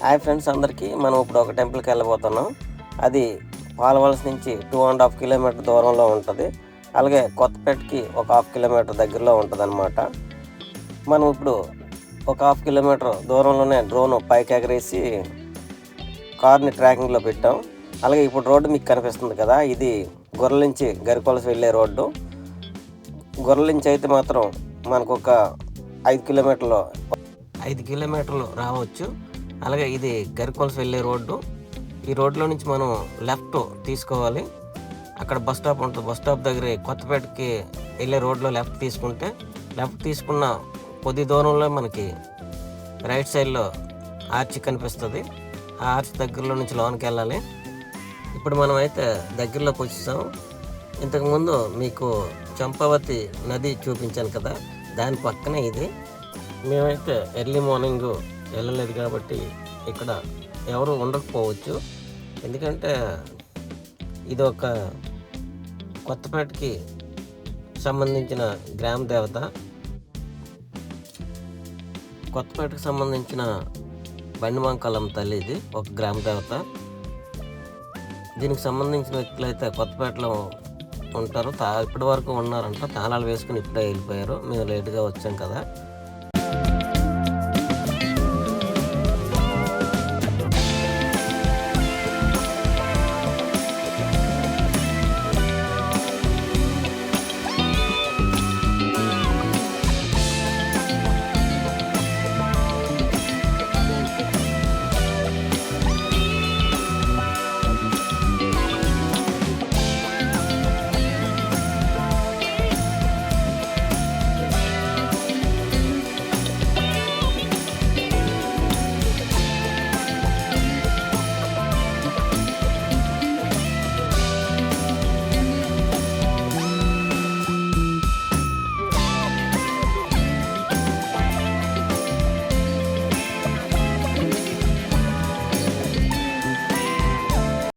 Hi friends అందరికీ, మనం ఇప్పుడు ఒక టెంపుల్కి వెళ్ళబోతున్నాం. అది పాలవలస నుంచి 2.5 కిలోమీటర్ దూరంలో ఉంటుంది. అలాగే కొత్తపేటకి ఒక 1/2 కిలోమీటర్ దగ్గరలో ఉంటుంది అనమాట. మనం ఇప్పుడు ఒక 1/2 కిలోమీటర్ దూరంలోనే డ్రోన్ పైకి ఎగరేసి కార్ని ట్రాకింగ్లో పెట్టాం. అలాగే ఇప్పుడు రోడ్డు మీకు కనిపిస్తుంది కదా, ఇది గొర్రెల నుంచి గరికొలసి వెళ్ళే రోడ్డు. గొర్రెల నుంచి అయితే మాత్రం మనకు ఒక 5 కిలోమీటర్లు రావచ్చు. అలాగే ఇది గరికొలసి వెళ్ళే రోడ్డు. ఈ రోడ్లో నుంచి మనం లెఫ్ట్ తీసుకోవాలి. అక్కడ బస్ స్టాప్ ఉంటుంది. బస్ స్టాప్ దగ్గర కొత్తపేటకి వెళ్ళే రోడ్లో లెఫ్ట్ తీసుకున్న కొద్ది దూరంలో మనకి రైట్ సైడ్లో ఆర్చ్ కనిపిస్తుంది. ఆ ఆర్చ్ దగ్గరలో నుంచి లోనికి వెళ్ళాలి. ఇప్పుడు మనం అయితే దగ్గరలోకి వచ్చేసాం. ఇంతకుముందు మీకు చంపావతి నది చూపించాను కదా, దాని పక్కనే ఇది. మేమైతే ఎర్లీ మార్నింగ్ వెళ్ళలేదు కాబట్టి ఇక్కడ ఎవరు ఉండకపోవచ్చు. ఎందుకంటే ఇది ఒక కొత్తపేటకి సంబంధించిన గ్రామ దేవత. కొత్తపేటకు సంబంధించిన బండిమంకలం తల్లి ఇది ఒక గ్రామ దేవత. దీనికి సంబంధించిన వ్యక్తులు అయితే కొత్తపేటలో ఉంటారు. ఇప్పటి వరకు ఉన్నారంట. తాళాలు వేసుకుని ఇప్పుడే వెళ్ళిపోయారు. మేము లేటుగా వచ్చాం కదా.